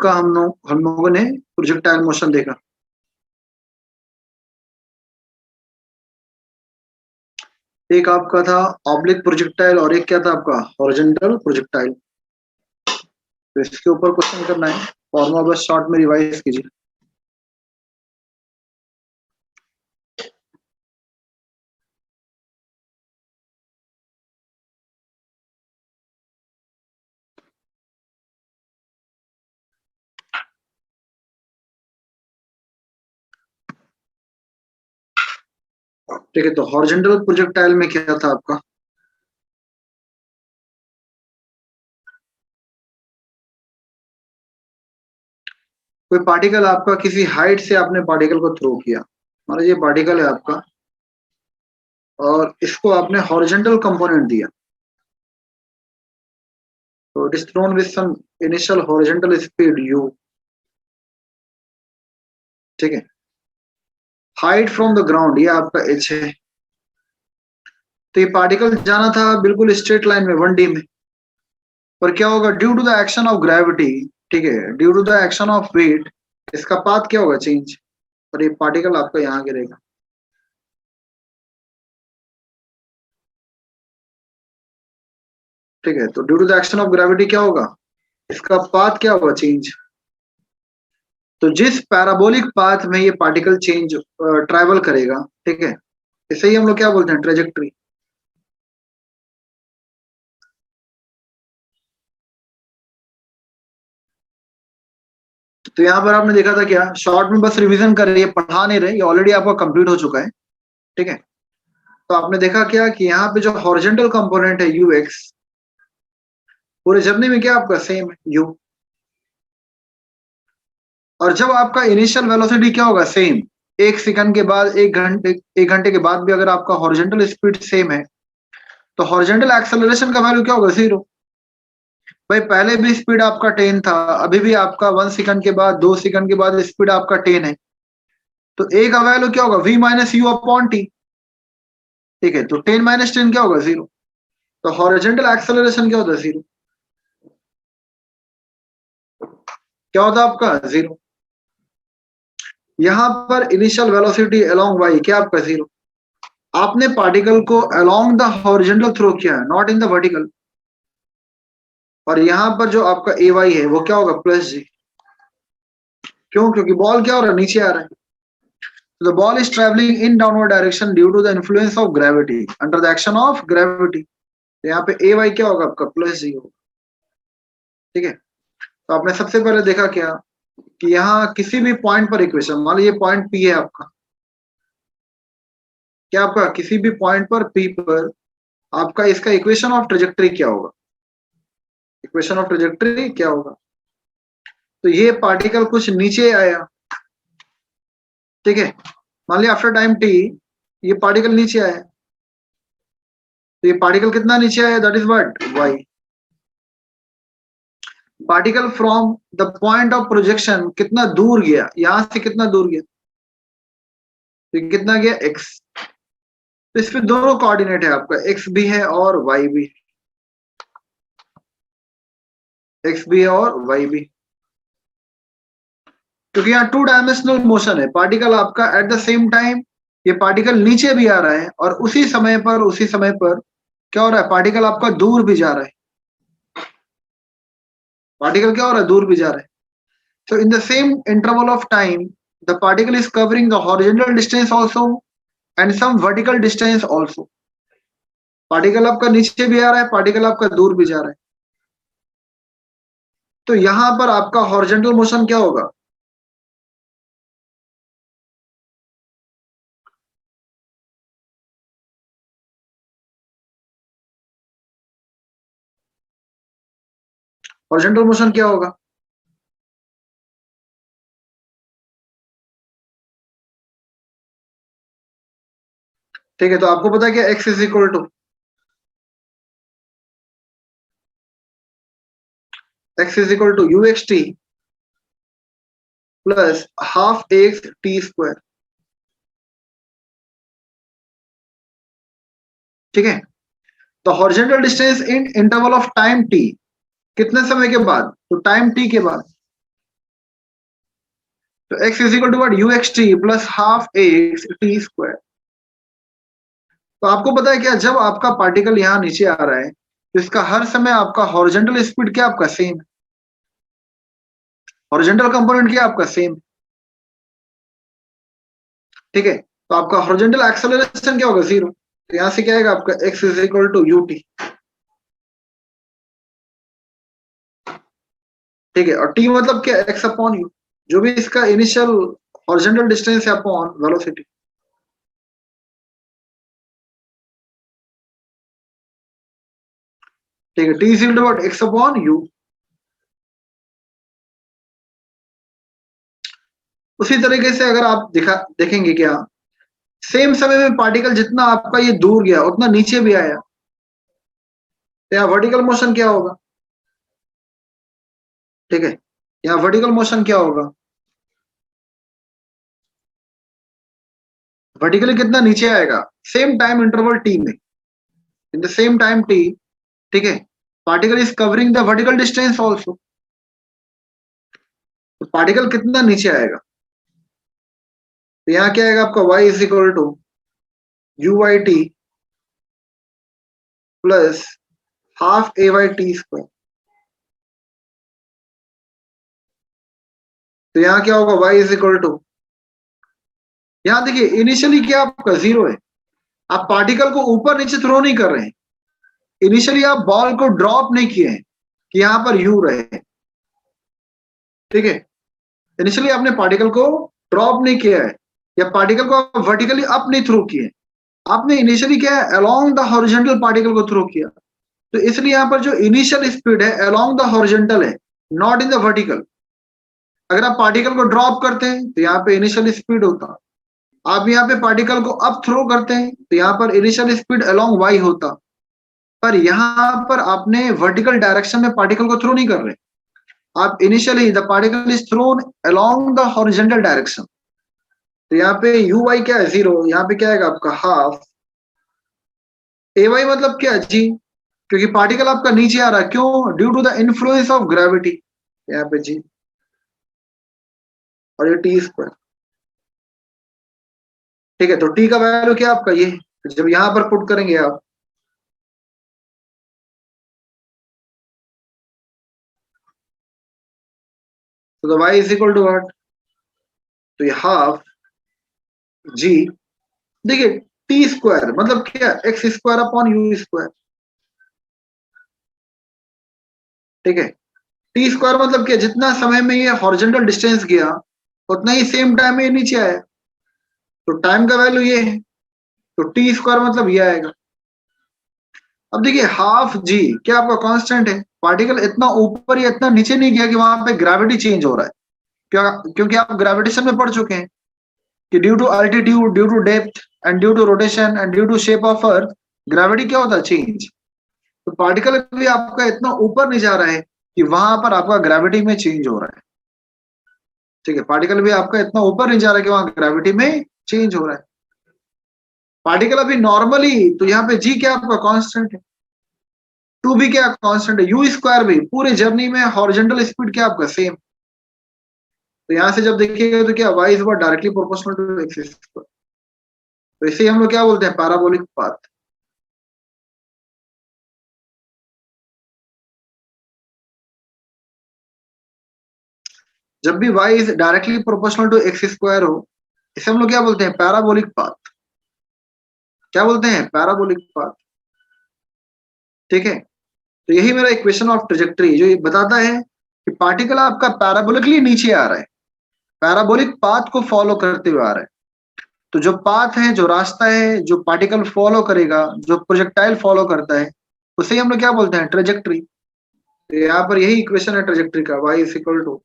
का हम लोगों ने प्रोजेक्टाइल मोशन देखा। एक आपका था ऑब्लिक प्रोजेक्टाइल और एक क्या था आपका हॉरिजॉन्टल प्रोजेक्टाइल। तो इसके ऊपर क्वेश्चन करना है, फॉर्मूला बस शॉर्ट में रिवाइज कीजिए। ठीक है, तो हॉरिजॉन्टल प्रोजेक्टाइल में क्या था आपका, कोई पार्टिकल आपका किसी हाइट से आपने पार्टिकल को थ्रो किया, मान लीजिए पार्टिकल है आपका और इसको आपने हॉरिजॉन्टल कंपोनेंट दिया, तो it is thrown with some initial horizontal speed u। ठीक है, हाइट फ्रॉम द ग्राउंड ये आपका h है। तो ये पार्टिकल जाना था बिल्कुल स्ट्रेट लाइन में 1D में, पर क्या होगा, due to the action of gravity, ठीक है, due to the action of weight, इसका पाथ क्या होगा, चेंज, और ये पार्टिकल आपका यहाँ गिरेगा। ठीक है, तो due to the action of gravity क्या होगा, इसका पाथ क्या होगा, चेंज। तो जिस पैराबोलिक पाथ में ये पार्टिकल चेंज ट्रैवल करेगा, ठीक है, इसे ही हम लोग क्या बोलते हैं, ट्रेजेक्ट्री। तो यहाँ पर आपने देखा था क्या, शॉर्ट में बस रिवीजन कर रही है, पढ़ा नहीं रहे, ये ऑलरेडी आपका कंप्लीट हो चुका है। ठीक है, तो आपने देखा क्या कि यहाँ पे जो हॉरिजॉन्टल कंपोनेंट है यू एक्स, पूरे जर्नी में क्या आपका सेम है यू, और जब आपका इनिशियल वेलोसिटी क्या होगा, सेम, 1 सेकंड के बाद 1 घंटे के बाद भी अगर आपका हॉरिजॉन्टल स्पीड सेम है, तो हॉरिजॉन्टल एक्सेलरेशन का वैल्यू क्या होगा, 0। भाई पहले भी स्पीड आपका 10 था, अभी भी आपका 1 सेकंड के बाद 2 सेकंड के बाद स्पीड आपका 10 है, तो ए का वैल्यू क्या होगा, v minus you upon T. ठीक है, तो 10 माइनस 10 क्या होगा, 0। तो हॉरिजॉन्टल एक्सेलरेशन क्या होता है, 0। क्या होता है आपका, 0। यहां पर इनिशियल वेलोसिटी अलोंग वाई क्या आपका, 0। आपने पार्टिकल को अलोंग द हॉरिजॉन्टल थ्रो किया है, नॉट इन द वर्टिकल, और यहां पर जो आपका ए वाई है वो क्या होगा, प्लस जी। क्यों, क्योंकि बॉल क्या हो रहा है, नीचे आ रहा है। So the ball is traveling in downward direction due to the influence of gravity, under the action of gravity। तो यहाँ पे ए वाई क्या होगा आपका, प्लस जी होगा। ठीक है, तो आपने सबसे पहले देखा क्या कि यहाँ किसी भी पॉइंट पर इक्वेशन, मान लीजिए पॉइंट पी है आपका, क्या आपका किसी भी पॉइंट पर पी पर आपका इसका इक्वेशन ऑफ ट्रेजेक्टरी क्या होगा, इक्वेशन ऑफ ट्रेजेक्टरी क्या होगा। तो ये पार्टिकल कुछ नीचे आया, ठीक है, मान लिया आफ्टर टाइम टी ये पार्टिकल नीचे आया, तो ये पार्टिकल कितना नीचे आया, that is what, Y. Particle from the point of projection कितना दूर गया, यहां से कितना दूर गया, तो कितना गया, एक्स। तो इसमें दोनों कोऑर्डिनेट है आपका, एक्स भी है और वाई भी, एक्स भी है और वाई भी, क्योंकि यहाँ 2 डायमेंशनल मोशन है। पार्टिकल आपका एट द सेम टाइम ये पार्टिकल नीचे भी आ रहा है और उसी समय पर क्या हो रहा है, पार्टिकल आपका दूर भी जा रहा है, पार्टिकल क्या हो रहा है, दूर भी जा रहा है। So in the same interval of time, the particle is covering the horizontal distance also and some vertical distance also। Particle आपका नीचे भी आ रहा है, पार्टिकल आपका दूर भी जा रहा है। तो यहां पर आपका हॉरिजॉन्टल मोशन क्या होगा, हॉरिजॉन्टल मोशन क्या होगा, ठीक है, तो आपको पता है क्या, x is equal to u x t plus half x t square. ठीक है, तो horizontal distance in interval of time t, कितने समय के बाद, तो टाइम टी के बाद। तो x is equal to what, u x t plus half x t square. तो आपको पता है क्या, जब आपका पार्टिकल यहाँ नीचे आ रहा है तो इसका हर समय आपका हॉरिजॉन्टल स्पीड क्या आपका सेम, हॉरिजॉन्टल कंपोनेंट क्या आपका सेम, ठीक है। तो आपका हॉरिजॉन्टल एक्सेलरेशन क्या होगा, जीरो। तो यहां से क्या आएगा आपका x is equal to u t, ठीक है। और t मतलब क्या, x अपॉन यू, जो भी इसका इनिशियल हॉरिजॉन्टल डिस्टेंस है अपॉन वेलोसिटी। ठीक है, t is equal to what, x upon u. उसी तरीके से अगर आप देखेंगे क्या, सेम समय में पार्टिकल जितना आपका ये दूर गया उतना नीचे भी आया, तो यहाँ वर्टिकल मोशन क्या होगा, ठीक है। यहाँ वर्टिकल मोशन क्या होगा, वर्टिकली कितना नीचे आएगा, सेम टाइम इंटरवल टी में, in the same time t, ठीक है। Particle is covering the vertical distance also, तो पार्टिकल कितना नीचे आएगा। तो यहाँ क्या आएगा आपका y is equal to u y t plus half a y t square. तो यहाँ क्या होगा, y इज इक्वल टू, यहाँ देखिए इनिशियली क्या आपका जीरो है, आप पार्टिकल को ऊपर नीचे थ्रो नहीं कर रहे हैं, इनिशियली आप बॉल को ड्रॉप नहीं किए हैं कि यहां पर यू रहे, ठीक है। इनिशियली आपने पार्टिकल को ड्रॉप नहीं किया है या पार्टिकल को आप वर्टिकली अप नहीं थ्रो किए, आपने इनिशियली क्या है, अलोंग द हॉरिजॉन्टल पार्टिकल को थ्रो किया। तो इसलिए यहाँ पर जो इनिशियल स्पीड है अलोंग द हॉरिजॉन्टल है, नॉट इन द वर्टिकल। अगर आप पार्टिकल को ड्रॉप करते हैं तो यहाँ पे इनिशियल स्पीड होता, आप यहाँ पे पार्टिकल को अप थ्रो करते हैं तो यहाँ पर इनिशियल स्पीड अलोंग वाई होता। पर यहाँ पर आपने वर्टिकल डायरेक्शन में पार्टिकल को थ्रो नहीं कर रहे, आप initially the particle is throne along the horizontal direction. तो यहाँ पे यू वाई क्या है, जीरो, यहाँ पे क्या आएगा आपका हाफ ए वाई, मतलब क्या जी, क्योंकि पार्टिकल आपका नीचे आ रहा है, क्यों, due to the influence of gravity, यहाँ पे जी, और ये टी स्क्वायर, ठीक है। तो टी का वैल्यू क्या आपका ये, जब यहां पर पुट करेंगे आप, तो y is equal to what, तो ये हाफ जी, देखिए टी स्क्वायर मतलब क्या, x square upon u square, ठीक है। टी स्क्वायर मतलब क्या, जितना समय में ये हॉरिजॉन्टल डिस्टेंस गया उतना ही सेम टाइम में ये नीचे आया, तो टाइम का वैल्यू ये है, तो टी स्क्वायर मतलब ये आएगा। अब देखिए हाफ जी क्या आपका कांस्टेंट है, पार्टिकल इतना ऊपर या इतना नीचे नहीं गया कि वहां पे ग्रेविटी चेंज हो रहा है, क्या, क्योंकि आप ग्रेविटेशन में पढ़ चुके हैं कि due to altitude, due to depth and due to rotation and due to shape of earth, gravity क्या होता है, चेंज। तो पार्टिकल भी आपका इतना ऊपर नहीं जा रहा है कि वहां पर आपका ग्रेविटी में चेंज हो रहा है, ठीक है। पार्टिकल भी आपका इतना ऊपर नहीं जा रहा है कि वहां ग्रेविटी में चेंज हो रहा है, पार्टिकल अभी नॉर्मली, तो यहाँ पे जी क्या आपका कांस्टेंट है, टू भी क्या कांस्टेंट है, यू स्क्वायर भी पूरे जर्नी में हॉरिजॉन्टल स्पीड क्या आपका सेम। तो यहाँ से जब देखिएगा तो क्या y is directly proportional to x square, तो इसे हम लोग क्या बोलते हैं, पैराबोलिक पाथ। जब भी y is directly proportional to x square हो, इसे हम लोग क्या बोलते हैं, पैराबोलिक पाथ। क्या बोलते हैं, पैराबोलिक पाथ, ठीक है। तो यही मेरा इक्वेशन ऑफ ट्रेजेक्टरी जो ये बताता है कि पार्टिकल आपका पैराबोलिकली नीचे आ रहा है, पैराबोलिक पाथ को फॉलो करते हुए आ रहा है। तो जो पाथ है, जो रास्ता है, जो पार्टिकल फॉलो करेगा, जो प्रोजेक्टाइल फॉलो करता है, उसे हम लोग क्या बोलते हैं, ट्रेजेक्टरी। तो यहाँ पर यही इक्वेशन है ट्रेजेक्टरी का, y इज इक्वल टू,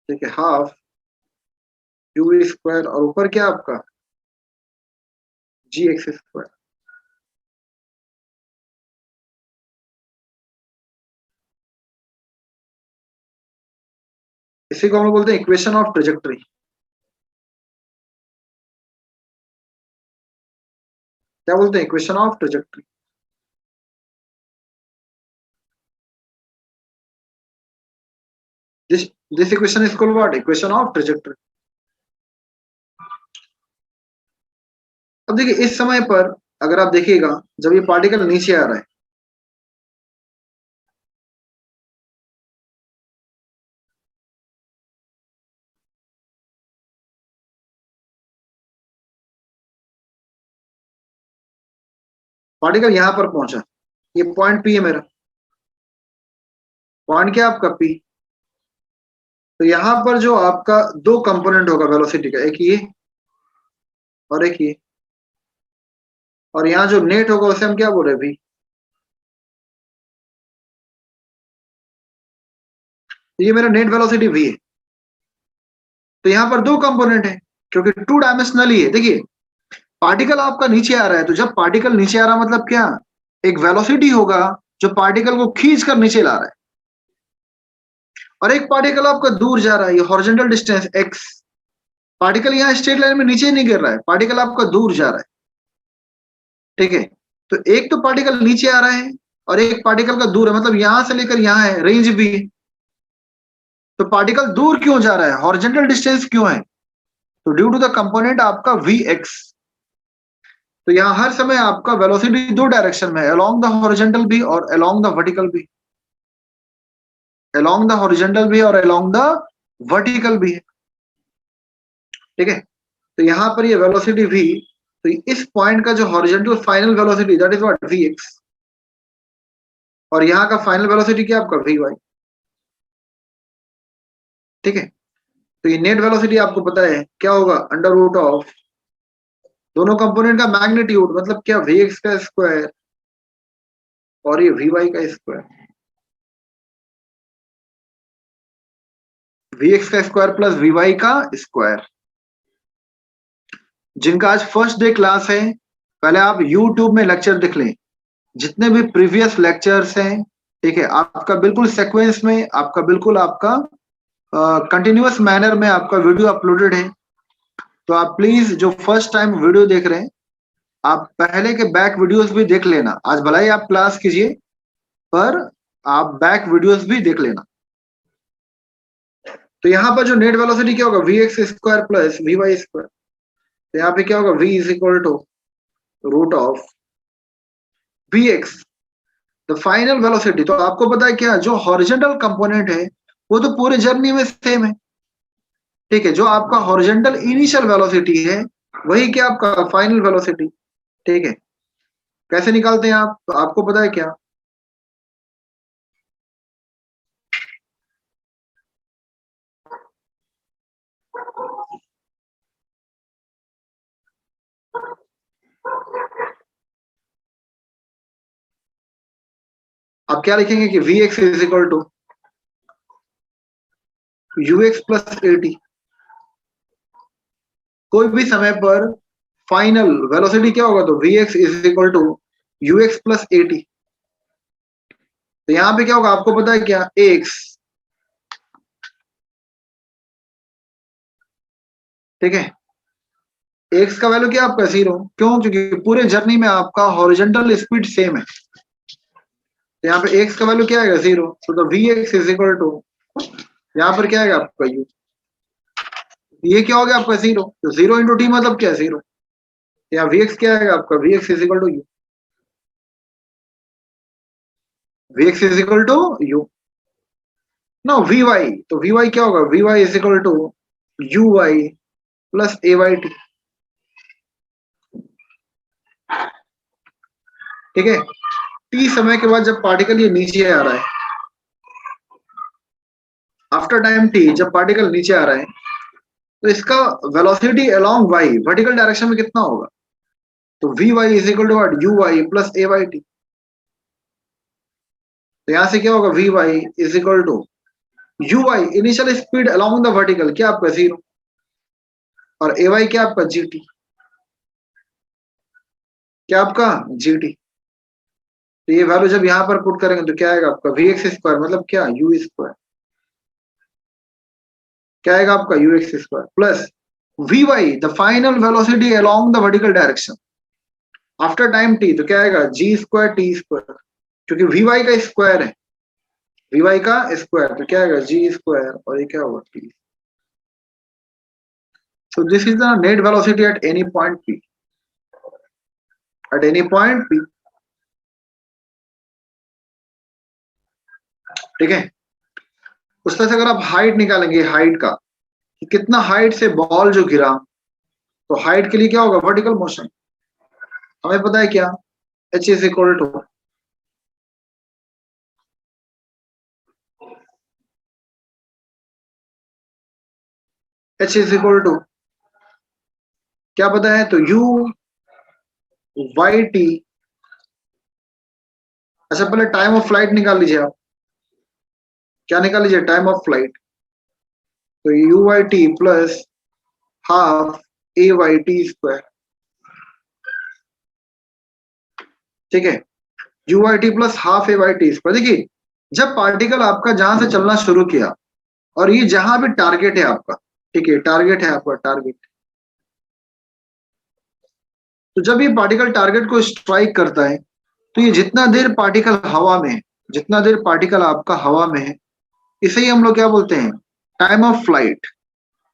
ठीक है, हाफ यू स्क्वायर और ऊपर क्या आपका जी एक्स स्क्वायर। इसी को हम लोग बोलते हैं इक्वेशन ऑफ ट्रेजेक्टरी। क्या बोलते हैं, इक्वेशन ऑफ ट्रेजेक्टरी। जिस this equation is called what? Equation of trajectory. अब देखिए इस समय पर अगर आप देखिएगा जब ये पार्टिकल नीचे आ रहा है, पार्टिकल यहां पर पहुंचा, ये पॉइंट पी है मेरा, पॉइंट क्या आपका पी। तो यहां पर जो आपका दो कंपोनेंट होगा वेलोसिटी का, एक ये और एक ये, और यहाँ जो नेट होगा उसे हम क्या बोल रहे हैं? वी। तो ये मेरा नेट वेलोसिटी वी है। तो यहाँ पर दो कंपोनेंट है क्योंकि टू डायमेंशनल ही है। देखिए पार्टिकल आपका नीचे आ रहा है, तो जब पार्टिकल नीचे आ रहा है मतलब क्या? एक वेलोसिटी होगा जो पार्टिकल को खींच कर नीचे ला रहा है, और एक पार्टिकल आपका दूर जा रहा है, ये हॉरिजॉन्टल डिस्टेंस एक्स। पार्टिकल यहाँ स्ट्रेट लाइन में नीचे नहीं गिर रहा है, पार्टिकल आपका दूर जा रहा है, ठीक है। तो एक तो पार्टिकल नीचे आ रहा है और एक पार्टिकल का दूर है, मतलब यहां से लेकर यहां है, रेंज भी है। तो पार्टिकल दूर क्यों जा रहा है? हॉरिजॉन्टल डिस्टेंस क्यों है? तो ड्यू टू द कंपोनेंट आपका वी एक्स। तो यहाँ हर समय आपका वेलोसिटी दो डायरेक्शन में, अलोंग द हॉरिजॉन्टल भी और अलोंग द वर्टिकल भी, अलोंग द हॉरिजॉन्टल भी और अलोंग द वर्टिकल भी है, ठीक है। तो यहाँ पर ये वेलोसिटी v, तो इस पॉइंट का जो horizontal final velocity that is what? V x, और यहाँ का फाइनल वेलोसिटी क्या आपका? वी वाई, ठीक है। तो ये नेट वेलोसिटी आपको पता है क्या होगा? अंडर रूट ऑफ दोनों कंपोनेंट का मैग्नीट्यूड, मतलब क्या? वी एक्स का स्क्वायर और ये वी वाई का स्क्वायर, वी एक्स का स्क्वायर प्लस वी वाई का स्क्वायर। जिनका आज फर्स्ट डे क्लास है, पहले आप यूट्यूब में लेक्चर देख लें, जितने भी प्रीवियस लेक्चर्स हैं, ठीक है। आपका बिल्कुल सीक्वेंस में, आपका बिल्कुल आपका कंटिन्यूअस मैनर में आपका वीडियो अपलोडेड है। तो आप प्लीज जो फर्स्ट टाइम वीडियो देख रहे हैं, आप पहले के बैक वीडियोस भी देख लेना। आज भला ही आप क्लास कीजिए, पर आप बैक वीडियोस भी देख लेना। तो यहाँ पर जो नेट वेलोसिटी क्या होगा? V x square plus v y square. तो यहाँ पे क्या होगा? v is equal to root of v x the final velocity. तो आपको पता है क्या, जो हॉरिजॉन्टल कंपोनेंट है वो तो पूरे जर्नी में सेम है, ठीक है। जो आपका हॉरिजॉन्टल इनिशियल वेलोसिटी है वही क्या आपका फाइनल वेलोसिटी, ठीक है। कैसे निकालते हैं आप? तो आपको पता है क्या? आप क्या लिखेंगे कि v x is equal to u x plus a t. कोई भी समय पर फाइनल वेलोसिटी क्या होगा? तो v x is equal to u x plus a t. तो यहाँ पे क्या होगा आपको पता है क्या? एक्स, ठीक है। एक्स का वैल्यू क्या आपका? 0। क्यों? क्योंकि पूरे जर्नी में आपका हॉरिजॉन्टल स्पीड सेम है। तो यहाँ पे एक्स का वैल्यू क्या आएगा? 0। तो v x is equal to, यहाँ पर क्या आएगा आपका? यू। ये क्या हो गया आपका? 0। तो 0 इंटू टी मतलब क्या? 0। यहाँ वी एक्स क्या आएगा आपका? V x is equal to u, v x is equal to u. No v y, तो वी वाई क्या होगा? V y is equal to u y plus a y t, ठीक है। टी समय के बाद जब पार्टिकल ये नीचे आ रहा है, आफ्टर टाइम टी जब पार्टिकल नीचे आ रहा है, तो इसका velocity along y vertical direction में कितना होगा? तो v y is equal to what? U y plus a y t. तो यहां से क्या होगा? V y is equal to u y initial speed along the vertical क्या आपका? 0, और ए वाई क्या आपका? जी टी, क्या आपका? G T. तो ये वैल्यू जब यहां पर पुट करेंगे तो क्या आएगा आपका? वी एक्स स्क्वायर मतलब क्या? यू स्क्वायर, क्या आएगा आपका? U x square plus v y the final velocity along the vertical direction after time t, तो क्या आएगा? जी स्क्वायर टी स्क्वायर, क्योंकि वी वाई का स्क्वायर है, वी वाई का स्क्वायर, तो क्या आएगा जी स्क्वायर, और ये क्या होगा t. So this is the net velocity at any point P, at any point P. ठीक है, उस तरह से अगर आप हाइट निकालेंगे, हाइट का कि कितना हाइट से बॉल जो गिरा, तो हाइट के लिए क्या होगा वर्टिकल मोशन। हमें पता है क्या, एच इज इक्वल टू क्या पता है, तो यू वाई टी। अच्छा पहले टाइम ऑफ फ्लाइट निकाल लीजिए आप, क्या निकाल लीजिए टाइम ऑफ फ्लाइट, तो u y t plus half a y t square. ठीक है, u y t plus half a y t square. देखिए जब पार्टिकल आपका जहां से चलना शुरू किया, और ये जहां भी टारगेट है आपका, ठीक है टारगेट है आपका टारगेट, तो जब ये पार्टिकल टारगेट को स्ट्राइक करता है, तो ये जितना देर पार्टिकल हवा में है, जितना देर पार्टिकल आपका हवा में है, इसे ही हम लोग क्या बोलते हैं, टाइम ऑफ फ्लाइट।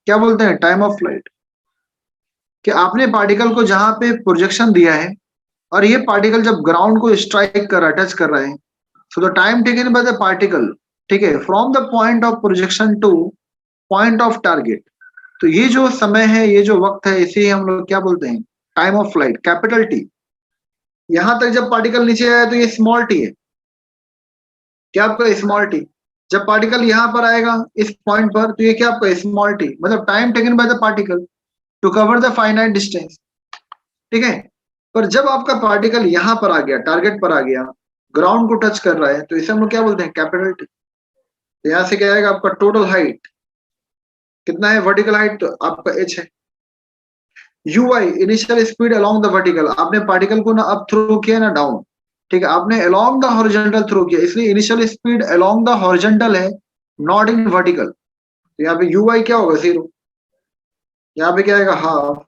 क्या बोलते हैं, टाइम ऑफ फ्लाइट। कि आपने पार्टिकल को जहां पे प्रोजेक्शन दिया है, और ये पार्टिकल जब ग्राउंड को स्ट्राइक कर रहा है, टच कर रहा है, so the time taken by the particle, ठीक है, from the point of projection two point of target, तो ये जो समय है, ये जो वक्त है, इसे हम लोग क्या बोलते हैं, time of flight, capital T. यहां तक जब पार्टिकल नीचे आया तो ये स्मॉल टी है, क्या आपका स्मॉल टी। जब पार्टिकल यहां पर आएगा इस पॉइंट पर, तो ये क्या आपका स्मॉल टी, मतलब time taken by the particle to cover the finite distance. ठीक है, पर जब आपका पार्टिकल यहां पर आ गया, टारगेट पर आ गया, ग्राउंड को टच कर रहा है, तो इसे हम लोग क्या बोलते हैं, कैपिटल टी। तो यहां से क्या आएगा आपका टोटल हाइट, कितना है वर्टिकल हाइट, तो आपका एच है। You I initial speed along the vertical, आपने पार्टिकल को ना अप थ्रो किया ना डाउन, ठीक है, आपने अलोंग द हॉरिजॉन्टल थ्रो किया, इसलिए initial speed along the horizontal है, नॉट इन वर्टिकल। तो यहाँ पे यू आई क्या होगा, जीरो। यहाँ पे क्या आएगा, हाफ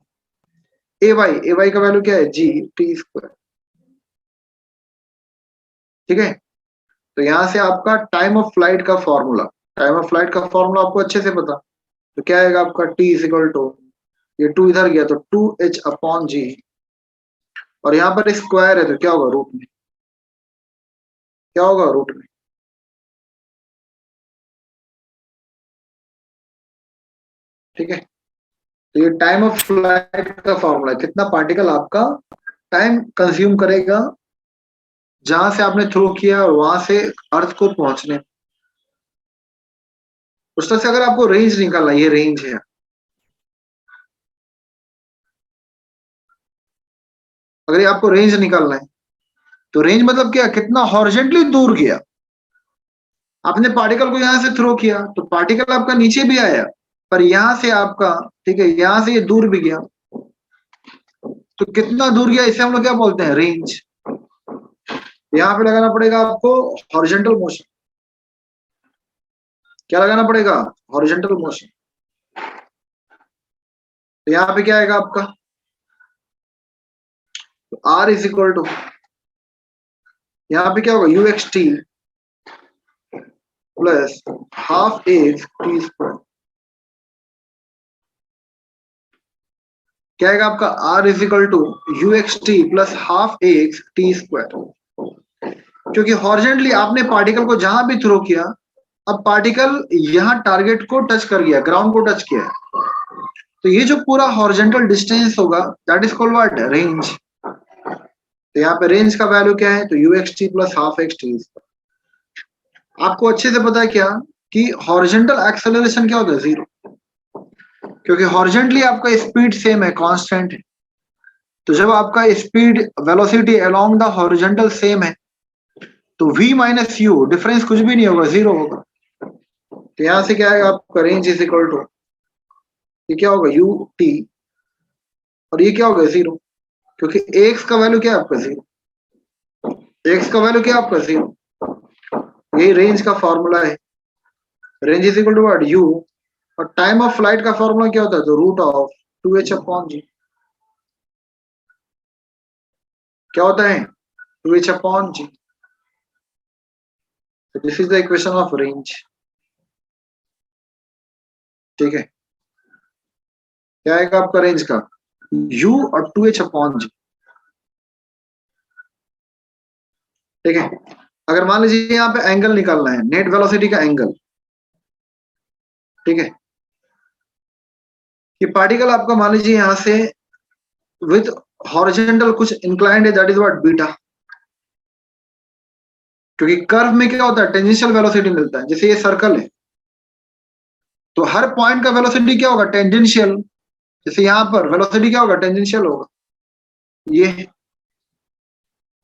ए वाई का वैल्यू क्या है, जी टी स्क्वायर। ठीक है, तो यहां से आपका टाइम ऑफ फ्लाइट का फॉर्मूला, टाइम ऑफ फ्लाइट का फॉर्मूला आपको अच्छे से पता, तो क्या आएगा आपका टी इज इक्वल टू, ये टू इधर गया तो टू एच अपॉन जी, और यहाँ पर स्क्वायर है तो क्या होगा रूट में, क्या होगा रूट में। ठीक है, तो ये टाइम ऑफ फ्लाइट का फॉर्मूला है, कितना पार्टिकल आपका टाइम कंज्यूम करेगा जहां से आपने थ्रो किया और वहां से अर्थ को पहुंचने। उस तरह से अगर आपको रेंज निकालना, ये रेंज है, अगर ये आपको रेंज निकालना है, तो रेंज मतलब क्या, कितना हॉरिजेंटली दूर गया। आपने पार्टिकल को यहां से थ्रो किया, तो पार्टिकल आपका नीचे भी आया, पर यहां से आपका, ठीक है, यहां से ये दूर भी गया, तो कितना दूर गया, इसे हम लोग क्या बोलते हैं, रेंज। यहाँ पे लगाना पड़ेगा आपको हॉरिजेंटल मोशन, क्या लगाना पड़ेगा, हॉरिजेंटल मोशन। तो यहाँ पे क्या आएगा आपका, तो आर इज इक्वल टू, यहाँ पे क्या होगा, u x t plus half x t square. क्या आएगा आपका, r is equal to u x t plus half x t square. क्योंकि हॉरिजेंटली आपने पार्टिकल को जहां भी थ्रो किया, अब पार्टिकल यहाँ टारगेट को टच कर गया, ग्राउंड को टच किया, तो ये जो पूरा हॉरिजेंटल डिस्टेंस होगा, that is called what, range. तो यहाँ पे रेंज का वैल्यू क्या है, तो you x t plus half x T. आपको अच्छे से पता है क्या, कि हॉरिजेंटल एक्सेलरेशन क्या होता है, जीरो, क्योंकि हॉरिजेंटली आपका स्पीड सेम है, कांस्टेंट है। तो जब आपका speed velocity along the horizontal same है, तो v माइनस यू डिफरेंस कुछ भी नहीं होगा, जीरो होगा। तो यहां से क्या आएगा आपका, रेंज इज इक्वल टू, ये क्या होगा यू टी, और ये क्या होगा जीरो, क्योंकि एक्स का वैल्यू क्या है आपका, जीरो। एक्स का वैल्यू क्या है आपका, जीरो। यही रेंज का फॉर्मूला है, range is equal to what, u, और टाइम ऑफ फ्लाइट का फॉर्मूला क्या होता है, तो root of two h upon g. क्या होता है, two h upon g. This is the equation of range. ठीक है, क्या आएगा आपका रेंज का? u और 2h अपॉन जी। ठीक है, अगर मान लीजिए यहाँ पे एंगल निकालना है, नेट वेलोसिटी का एंगल। ठीक है, कि पार्टिकल आपका मान लीजिए यहां से विथ हॉरिजेंटल कुछ इंक्लाइंड है, दैट इज व्हाट बीटा। क्योंकि कर्व में क्या होता है, टेंजेंशियल वेलोसिटी मिलता है। जैसे ये सर्कल है तो हर पॉइंट का वेलोसिटी क्या होगा, टेंजेंशियल। जैसे यहाँ पर वेलोसिटी क्या होगा, टेंजेंशियल होगा। ये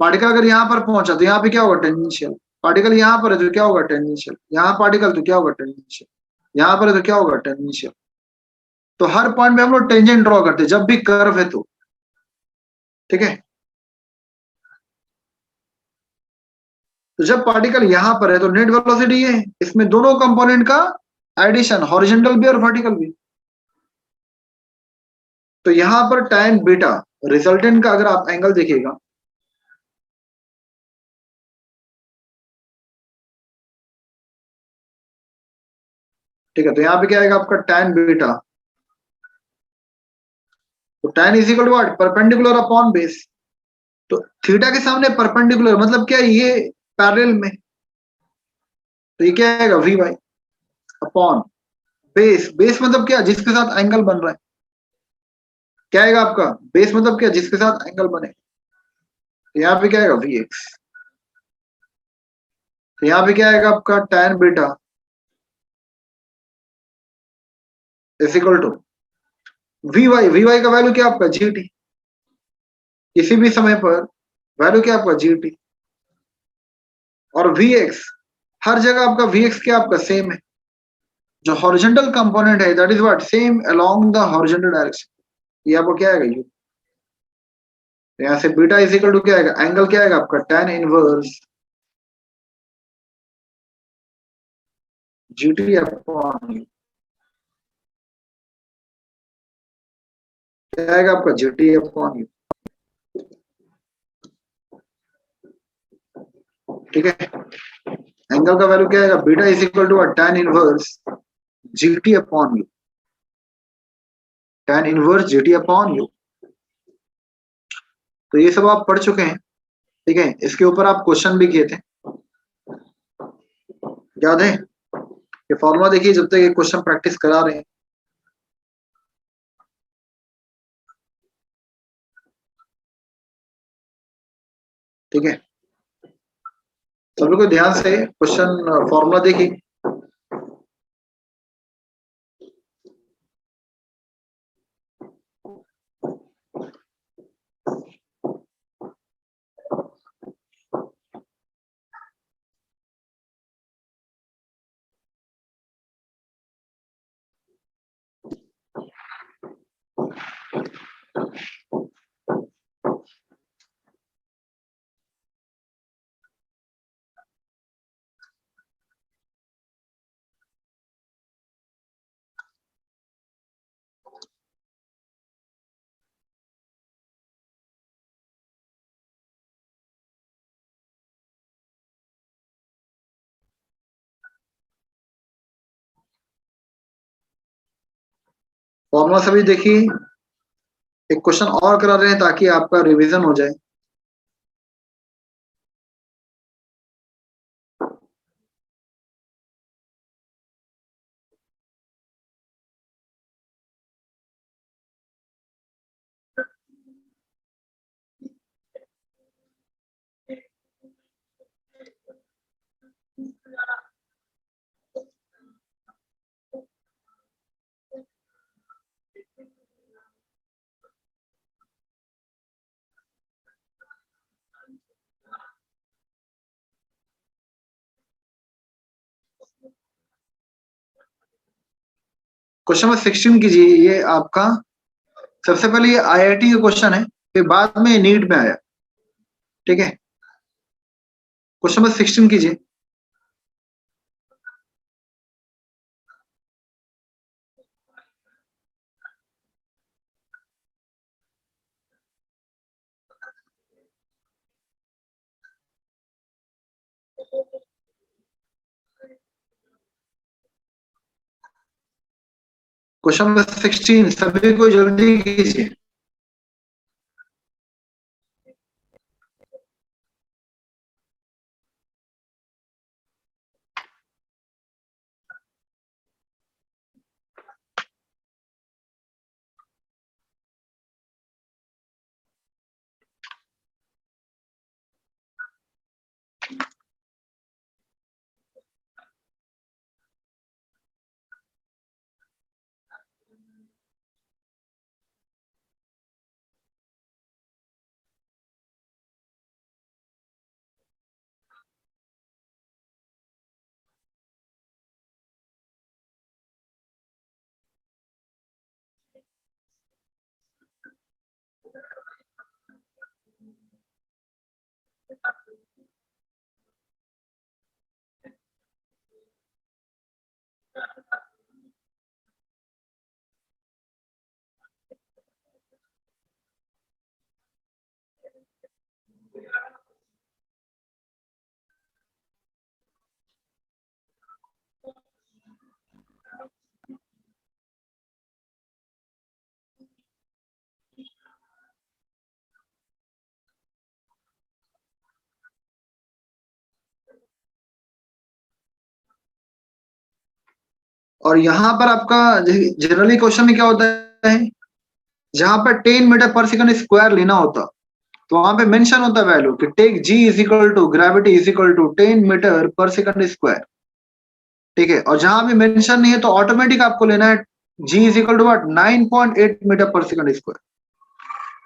पार्टिकल अगर यहाँ पर पहुंचा तो यहाँ पे क्या होगा, टेंजेंशियल। पार्टिकल यहाँ पर है तो क्या होगा, टेंजेंशियल। यहाँ पार्टिकल तो क्या होगा, टेंजेंशियल। यहाँ पर है तो क्या होगा, टेंजेंशियल। तो हर पॉइंट में हम लोग टेंजेंट ड्रॉ करते हैं जब भी कर्व है तो। ठीक है, तो जब पार्टिकल यहां पर है तो नेट वेलोसिटी ये है, इसमें दोनों कंपोनेंट का एडिशन, हॉरिजॉन्टल भी और वर्टिकल भी। तो यहां पर tan बीटा रिजल्टेंट का अगर आप एंगल देखिएगा, ठीक है, तो यहाँ पे क्या आएगा आपका tan बीटा। तो tan is equal to what, perpendicular upon base. तो थीटा के सामने परपेंडिकुलर मतलब क्या है, ये पैरेलल में। तो ये क्या आएगा, v y upon base. Base मतलब क्या, जिसके साथ एंगल बन रहा है। क्या आएगा आपका बेस मतलब क्या, जिसके साथ एंगल बने। तो यहाँ पे क्या आएगा, वी एक्स। तो यहाँ पे क्या आएगा आपका tan beta is equal to v y. V y का वैल्यू क्या आपका, जी टी। किसी भी समय पर वैल्यू क्या आपका, जी टी। और वी एक्स, हर जगह आपका वी एक्स क्या आपका सेम है। जो हॉरिजॉन्टल कंपोनेंट है that is what, same along the horizontal direction. ये आपको क्या आएगा, यू। यहाँ से बीटा इज इक्वल टू क्या आएगा, एंगल क्या आएगा आपका, tan inverse g t upon you. क्या आएगा आपका, जी टी अपॉन यू। ठीक है, एंगल का वैल्यू क्या आएगा, beta is equal to tan inverse g t upon u. tan inverse g t upon u. तो ये सब आप पढ़ चुके हैं। ठीक है, इसके ऊपर आप क्वेश्चन भी किए थे, याद है। ये फॉर्मूला देखिए जब तक ये क्वेश्चन प्रैक्टिस करा रहे हैं। ठीक है, सब लोग को ध्यान से क्वेश्चन फॉर्मूला देखिए। फॉर्मूला सभी देखिए, एक क्वेश्चन और करा रहे हैं ताकि आपका रिवीजन हो जाए। क्वेश्चन नंबर 16 कीजिए। ये आपका सबसे पहले ये आईआईटी का क्वेश्चन है, फिर बाद में नीट में आया। ठीक है, क्वेश्चन नंबर 16 कीजिए। क्वेश्चन नंबर 16, सभी को जल्दी कीजिए। और यहाँ पर आपका जनरली क्वेश्चन में क्या होता है, जहां पर 10 मीटर पर सेकंड स्क्वायर लेना होता, तो वहां पे मेंशन होता है वैल्यू कि take g is equal to gravity is equal to 10 metre per second square. ठीक है, और जहां भी मेंशन नहीं है तो ऑटोमेटिक आपको लेना है g is equal to what 9.8 metre per second square,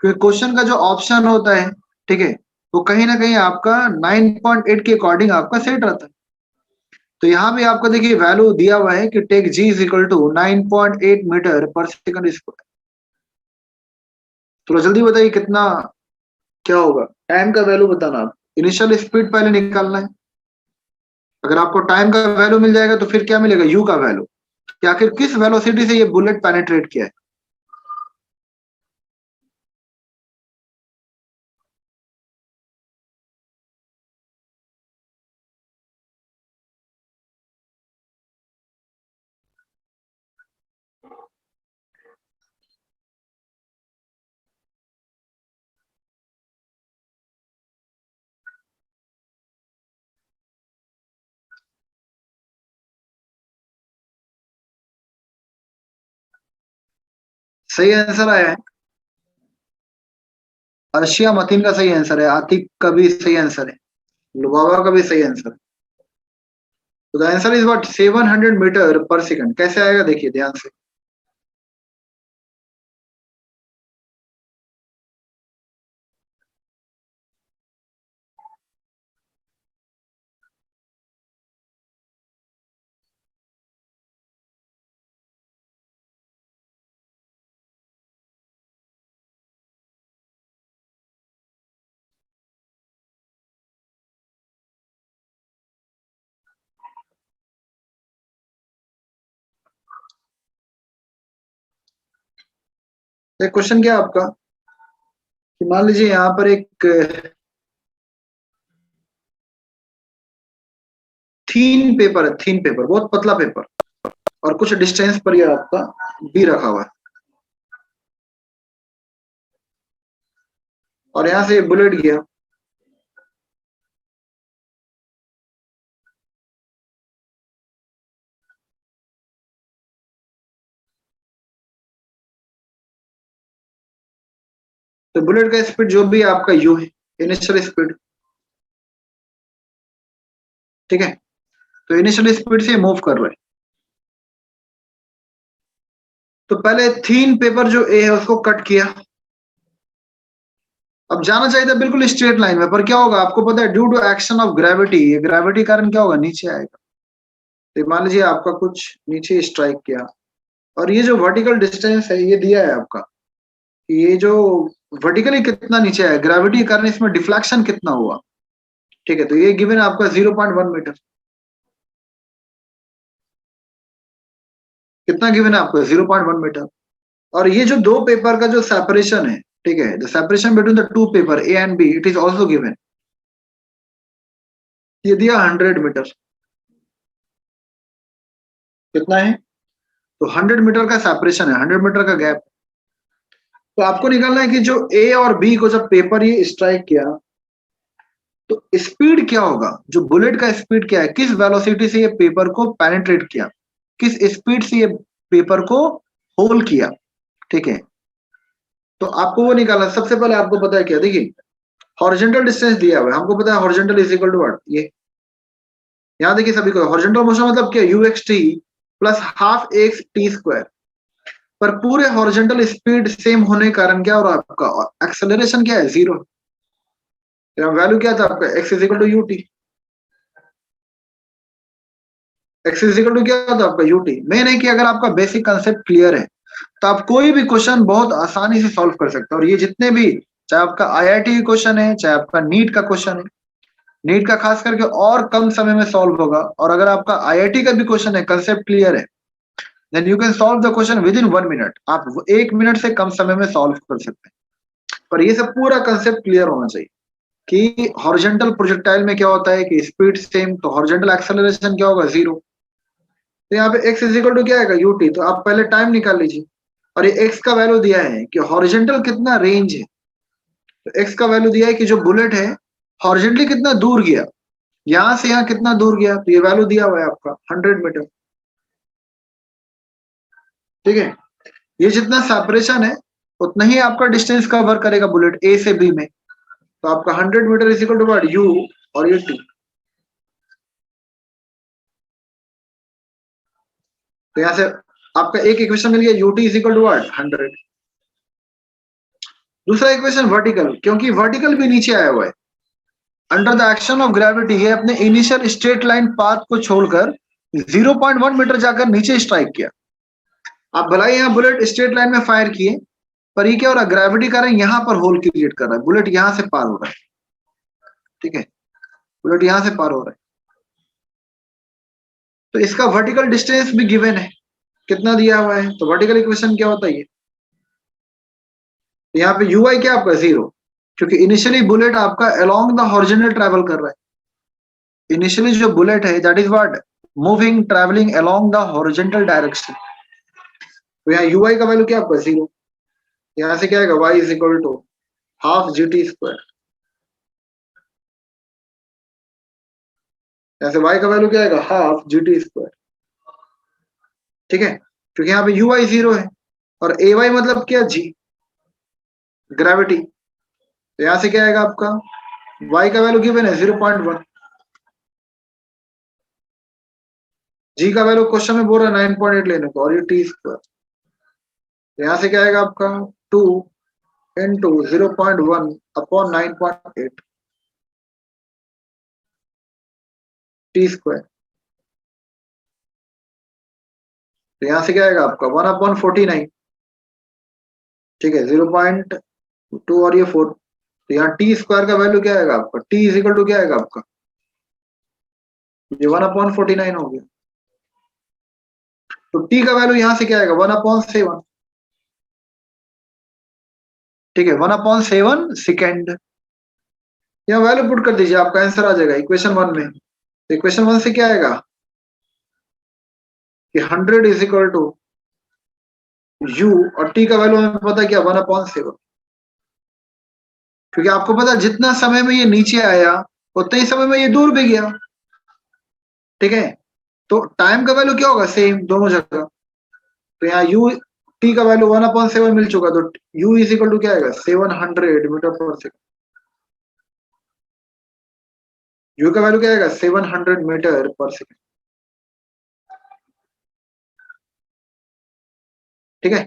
क्योंकि क्वेश्चन का जो ऑप्शन होता है, ठीक है, वो कहीं ना कहीं आपका 9.8 के अकॉर्डिंग आपका सेट रहता है। तो यहाँ भी आपको देखिए वैल्यू दिया हुआ है कि take g is equal to 9.8 metre per second square. थोड़ा जल्दी बताइए कितना क्या होगा, टाइम का वैल्यू बताना। आप इनिशियल स्पीड पहले निकालना है। अगर आपको टाइम का वैल्यू मिल जाएगा तो फिर क्या मिलेगा, यू का वैल्यू, कि आखिर किस वेलोसिटी से ये बुलेट पेनिट्रेट किया है। सही आंसर आया है, अर्शिया मतीन का सही आंसर है, आतिक का भी सही आंसर है, लुबाबा का भी सही आंसर है। तो the answer is what 700 metre per second. कैसे आएगा देखिए ध्यान से। एक क्वेश्चन क्या है आपका, कि मान लीजिए यहाँ पर एक थीन पेपर है, थीन पेपर बहुत पतला पेपर, और कुछ डिस्टेंस पर ये आपका बी रखा हुआ है, और यहाँ से बुलेट गया। तो बुलेट का स्पीड जो भी आपका यू है, इनिशियल स्पीड, ठीक है, तो इनिशियल स्पीड से मूव कर रहा है। तो पहले थीन पेपर जो ए है उसको कट किया। अब जाना चाहिए था बिल्कुल स्ट्रेट लाइन में, पर क्या होगा आपको पता है, due to action of gravity, gravity कारण क्या होगा, नीचे आएगा। तो मान लीजिए आपका कुछ नीचे स्ट्राइक किया, और ये जो वर्टिकल डिस्टेंस है ये दिया है आपका, कि ये जो वर्टिकली कितना नीचे आया, ग्रेविटी के कारण इसमें डिफ्लेक्शन कितना हुआ। ठीक है, तो ये गिवन आपका 0.1 मीटर। कितना गिवन है आपको, 0.1 मीटर। और ये जो दो पेपर का जो सेपरेशन है, ठीक है, the separation between the two paper A and B, it is also given, ये दिया 100 मीटर। कितना है तो 100 मीटर का सेपरेशन है, 100 मीटर का गैप। तो आपको निकालना है कि जो ए और बी को जब पेपर ये स्ट्राइक किया तो स्पीड क्या होगा, जो बुलेट का स्पीड क्या है, किस वेलोसिटी से ये पेपर को पेनिट्रेट किया, किस स्पीड से ये पेपर को होल किया। ठीक है, तो आपको वो निकालना। सबसे पहले आपको पता है क्या, देखिए हॉरिजॉन्टल डिस्टेंस दिया हुआ है, हमको पता है horizontal is equal to what, ये यहाँ देखिए सभी को हॉरिजॉन्टल मोशन मतलब क्या, u x t plus half x t square. पर पूरे हॉरिजॉन्टल स्पीड सेम होने के कारण क्या, और आपका एक्सेलरेशन क्या है, 0। वैल्यू क्या था आपका, x is equal to u t. X is equal to क्या था आपका, यू टी। मेन है कि अगर आपका बेसिक कंसेप्ट क्लियर है तो आप कोई भी क्वेश्चन बहुत आसानी से सॉल्व कर सकते हो। और ये जितने भी, चाहे आपका आईआईटी का क्वेश्चन है, चाहे आपका नीट का क्वेश्चन है, नीट का खास करके और कम समय में सॉल्व होगा। और अगर आपका आईआईटी का भी क्वेश्चन है, कंसेप्ट क्लियर है, then you can solve the question within 1 minute. आप 1 मिनट से कम समय में सॉल्व कर सकते हैं। पर ये सब पूरा कंसेप्ट क्लियर होना चाहिए कि हॉरिजॉन्टल प्रोजेक्टाइल में क्या होता है कि स्पीड सेम, तो हॉरिजॉन्टल एक्सेलरेशन क्या होगा, 0। तो यहाँ पे x इज इक्वल टू क्या आएगा, ut। तो आप पहले टाइम निकाल लीजिए। और ये x का वैल्यू दिया है कि हॉरिजॉन्टल कितना रेंज है, तो x का वैल्यू दिया है कि जो बुलेट है हॉरिजॉन्टली कितना दूर गया, यहां से यहाँ कितना दूर गया, तो ये वैल्यू दिया हुआ है आपका 100 मीटर। ठीक है, ये जितना सेपरेशन है उतना ही आपका डिस्टेंस कवर करेगा बुलेट ए से बी में। तो आपका 100 metre is equal to what, u, और ये t। तो यहाँ से आपका एक इक्वेशन मिल गया, ut is equal to what, 100। दूसरा इक्वेशन वर्टिकल, क्योंकि वर्टिकल भी नीचे आया हुआ है under the action of gravity, ये अपने इनिशियल स्ट्रेट लाइन पाथ को छोड़कर 0.1 मीटर जाकर नीचे स्ट्राइक किया। आप भला यहाँ बुलेट स्ट्रेट लाइन में फायर किए, पर ये क्या हो रहा है, ग्रेविटी कारण यहाँ पर होल क्रिएट कर रहा है, बुलेट यहाँ से पार हो रहा है। ठीक है, बुलेट यहाँ से पार हो रहा है, तो इसका वर्टिकल डिस्टेंस भी गिवन है, कितना दिया हुआ है। तो वर्टिकल इक्वेशन क्या होता है ये, यहाँ पे यू आई क्या आपका 0, क्योंकि इनिशियली बुलेट आपका अलोंग द हॉरिजॉन्टल ट्रैवल कर रहा है। इनिशियली जो बुलेट है that is what, moving, travelling along the horizontal direction. तो यहाँ यू आई का वैल्यू क्या आपका 0, यहाँ से क्या आएगा, y is equal to half g t square. यहाँ से वाई का वैल्यू क्या आएगा, हाफ जी टी स्क्वायर। ठीक है, क्योंकि यहाँ पे यू आई 0 है और ए वाई मतलब क्या, जी, ग्रेविटी। तो यहाँ से क्या आएगा आपका, y का वैल्यू गिवन है 0.1, g का वैल्यू क्वेश्चन में बोल रहा है 9.8 लेने को, और ये टी स्क्वायर। तो यहाँ से क्या आएगा आपका 2 इंटू 0.1 अपॉन 9.8 टी स्क्वायर। तो यहाँ से क्या आएगा आपका 1/49। ठीक है, 0.2 और ये 4। तो यहाँ टी स्क्वायर का वैल्यू क्या आएगा आपका, टी इज इक्वल टू क्या आएगा आपका, ये 1/49 हो गया। तो टी का वैल्यू यहाँ से क्या आएगा, 1/7। ठीक है, 1/7 सेकेंड। यहाँ वैल्यू पुट कर दीजिए, आपका आंसर आ जाएगा इक्वेशन 1 में। तो इक्वेशन 1 से क्या आएगा कि 100 इज इक्वल टू u, और t का वैल्यू हमें पता है क्या, 1/7। क्योंकि आपको पता है जितना समय में ये नीचे आया उतने ही समय में ये दूर भी गया। ठीक है, तो टाइम का वैल्यू क्या होगा, सेम दोनों जगह। तो यहाँ u t का वैल्यू 1/7 मिल चुका, तो u इज इक्वल टू क्या आएगा, 700 मीटर पर सेकेंड। u का वैल्यू क्या आएगा, 700 मीटर पर सेकेंड। ठीक है,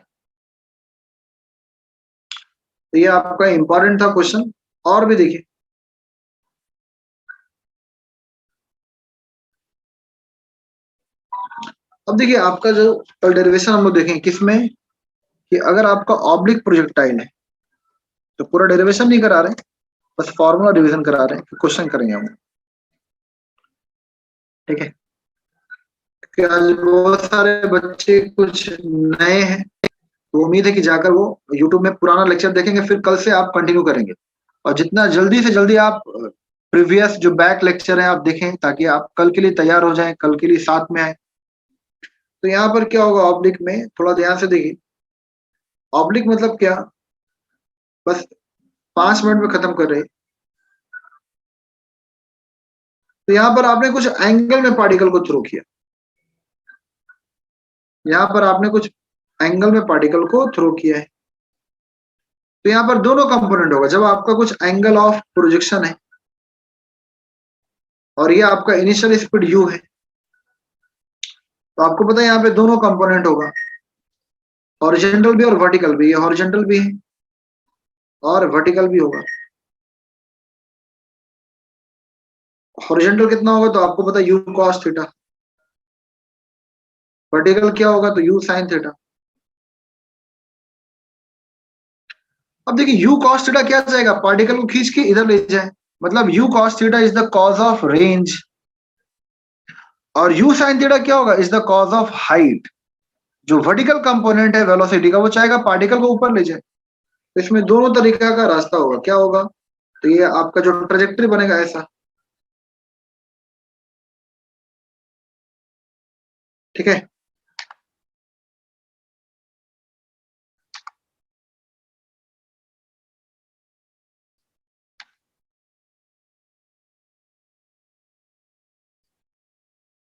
तो ये आपका इंपॉर्टेंट था क्वेश्चन। और भी देखिए, अब देखिए आपका जो कल डेरिवेशन हम लोग देखें किसमें, कि अगर आपका ऑब्लिक प्रोजेक्टाइल है तो पूरा डेरिवेशन नहीं करा रहे, बस फॉर्मूला रिवीजन करा रहे हैं, क्वेश्चन करेंगे हम। ठीक है, कि आज बहुत सारे बच्चे कुछ नए हैं, तो उम्मीद है कि जाकर वो यूट्यूब में पुराना लेक्चर देखेंगे, फिर कल से आप कंटिन्यू करेंगे। और जितना जल्दी से जल्दी आप प्रीवियस जो बैक लेक्चर है आप देखें, ताकि आप कल के लिए तैयार हो जाएं, कल के लिए साथ में आए। तो यहाँ पर क्या होगा ऑब्लिक में, थोड़ा ध्यान से देखिए। ऑब्लिक मतलब क्या, बस 5 मिनट में खत्म कर रहे हैं। तो यहाँ पर आपने कुछ एंगल में पार्टिकल को थ्रो किया, यहाँ पर आपने कुछ एंगल में पार्टिकल को थ्रो किया है। तो यहाँ पर दोनों कंपोनेंट होगा, जब आपका कुछ एंगल ऑफ प्रोजेक्शन है और ये आपका इनिशियल स्पीड u है, तो आपको पता है यहाँ पे दोनों कंपोनेंट होगा, हॉरिजॉन्टल भी और वर्टिकल भी। ये हॉरिजॉन्टल भी है और वर्टिकल भी होगा। हॉरिजॉन्टल कितना होगा, तो आपको पता है u cos थीटा। वर्टिकल क्या होगा, तो u sin थीटा। अब देखिए u cos थीटा क्या जाएगा, पार्टिकल को खींच के इधर ले जाए, मतलब u cos theta is the cause of range, और u sin थीटा क्या होगा, is the cause of height. जो वर्टिकल कंपोनेंट है वेलोसिटी का, वो चाहेगा पार्टिकल को ऊपर ले जाए। तो इसमें दोनों तरीका का रास्ता होगा, क्या होगा, तो ये आपका जो ट्रेजेक्टरी बनेगा ऐसा, ठीक है।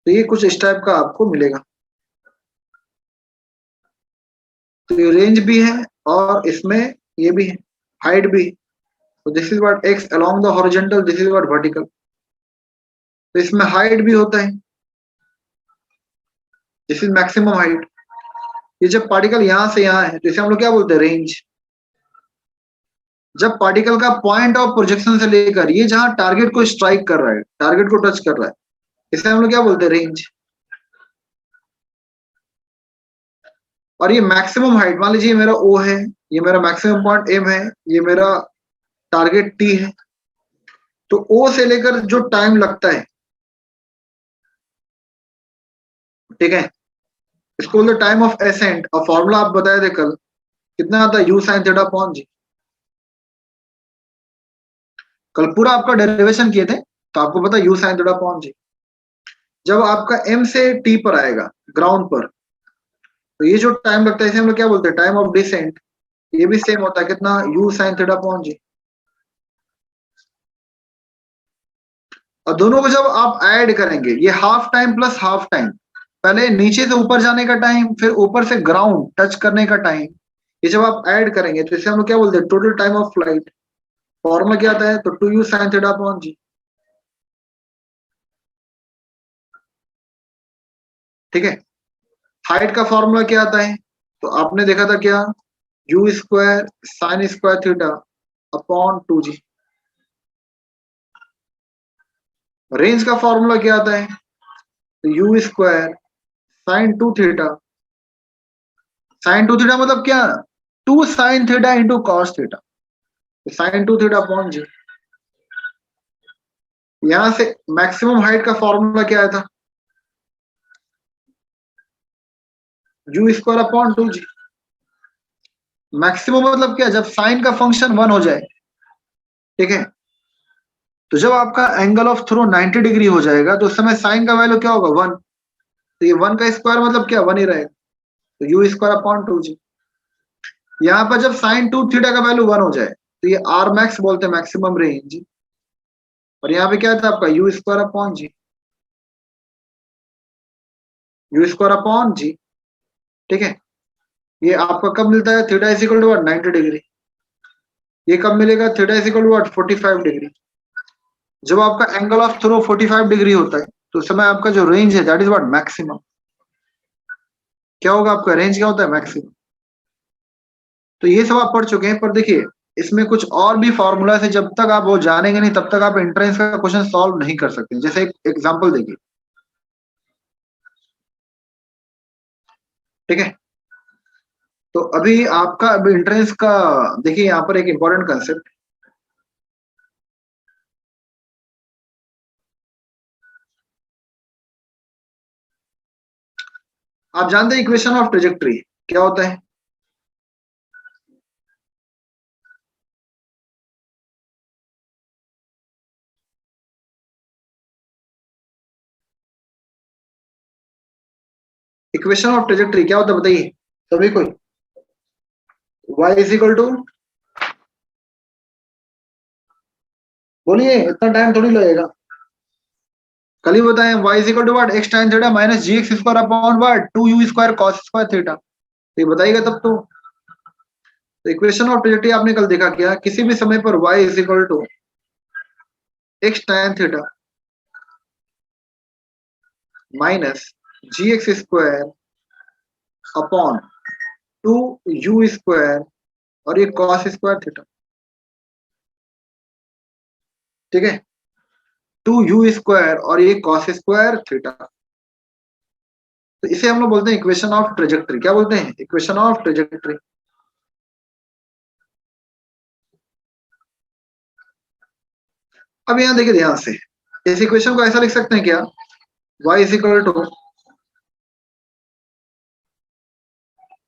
तो ये कुछ इस टाइप का आपको मिलेगा। तो ये रेंज भी है और इसमें ये भी है, हाइट भी। तो this is what x along the horizontal, this is what vertical. तो इसमें हाइट भी होता है, दिस इज मैक्सिमम हाइट। ये जब पार्टिकल यहां से यहां है तो इसे हम लोग क्या बोलते हैं, रेंज। जब पार्टिकल का पॉइंट ऑफ प्रोजेक्शन से लेकर ये जहां टारगेट को स्ट्राइक कर रहा है, टारगेट को टच कर रहा है, इसे हम लोग क्या बोलते हैं, रेंज। और ये मैक्सिमम हाइट, मान लीजिए मेरा ओ है, ये मेरा मैक्सिमम पॉइंट एम है, ये मेरा टारगेट टी है। तो ओ से लेकर जो टाइम लगता है, ठीक है, इसको बोलते टाइम ऑफ एसेंट। और फॉर्मूला आप बताए थे कल, कितना आता है, यू साइन थीटा अपॉन जी। कल पूरा आपका डेरिवेशन किए थे, तो आपको पता है यू साइन थीटा अपॉन जी। जब आपका एम से टी पर आएगा ग्राउंड पर, तो ये जो टाइम लगता है इसे हम लोग क्या बोलते हैं, टाइम ऑफ डिसेंट। ये भी सेम होता है, कितना, you sine theta upon g. और दोनों को जब आप ऐड करेंगे, ये half time plus half time, पहले नीचे से ऊपर जाने का टाइम, फिर ऊपर से ग्राउंड टच करने का टाइम, ये जब आप ऐड करेंगे तो इसे हम लोग क्या बोलते हैं, total time of flight. Formula क्या आता है, तो 2u sin theta upon g, ठीक है। हाइट का फॉर्मूला क्या आता है, तो आपने देखा था क्या, u square sine square theta upon 2g। Range का फॉर्मूला क्या आता है, तो u square sine 2 theta, sine 2 theta मतलब क्या, 2 sin theta into cos theta, sine 2 theta upon g. यहां से मैक्सिमम हाइट का फॉर्मूला क्या आया था, you square upon 2g। Maximum मतलब क्या, जब साइन का फंक्शन 1 हो जाए, ठीक है। तो जब आपका एंगल ऑफ थ्रो 90 डिग्री हो जाएगा, तो उस समय साइन का वैल्यू क्या होगा, 1। तो ये 1 का स्क्वायर मतलब क्या, 1 ही रहेगा। तो यू स्क्वायर अपॉन 2g। यहाँ पर जब साइन 2 थीटा का वैल्यू 1 हो जाए, तो ये आर मैक्स बोलते हैं, मैक्सिमम रेंज। और यहाँ पे क्या था आपका, u square upon g, u square upon g, ठीक है। ये आपका कब मिलता है, theta is equal to what, 90 degree. ये कब मिलेगा, theta is equal to what, 45 degree. जब आपका एंगल ऑफ थ्रो 45 डिग्री होता है, तो उस समय आपका जो रेंज है, दैट इज व्हाट, मैक्सिमम। क्या होगा आपका रेंज, क्या होता है, मैक्सिमम। तो ये सब आप पढ़ चुके हैं, पर देखिए इसमें कुछ और भी फॉर्मूला है, जब तक आप वो जानेंगे नहीं तब तक आप एंट्रेंस का क्वेश्चन सॉल्व नहीं कर सकते। जैसे एक एग्जांपल देखिए, ठीक है। तो अभी आपका अभी एंट्रेंस का, देखिए यहाँ पर एक इंपॉर्टेंट कंसेप्ट, आप जानते हैं इक्वेशन ऑफ ट्रेजेक्टरी क्या होता है। इक्वेशन ऑफ ट्रेजेक्ट्री क्या होता है बताइए सभी कोई। y इज इक्वल टू, बोलिए इतना टाइम थोड़ी लगेगा, कल ही बताएं। y is equal to what, x tan theta minus g x square upon what 2u square cos square theta. ये बताइएगा तब तो। इक्वेशन ऑफ ट्रेजेक्ट्री आपने कल देखा क्या, किसी भी समय पर y is equal to x tan theta minus g x square upon 2u square और ये cos स्क्वायर थीटा, ठीक है, 2u स्क्वायर और ये cos स्क्वायर थीटा। तो इसे हम लोग बोलते हैं इक्वेशन ऑफ ट्रेजेक्ट्री। क्या बोलते हैं, इक्वेशन ऑफ ट्रेजेक्ट्री। अब यहां देखिए ध्यान से, इस इक्वेशन को ऐसा लिख सकते हैं क्या, y is equal to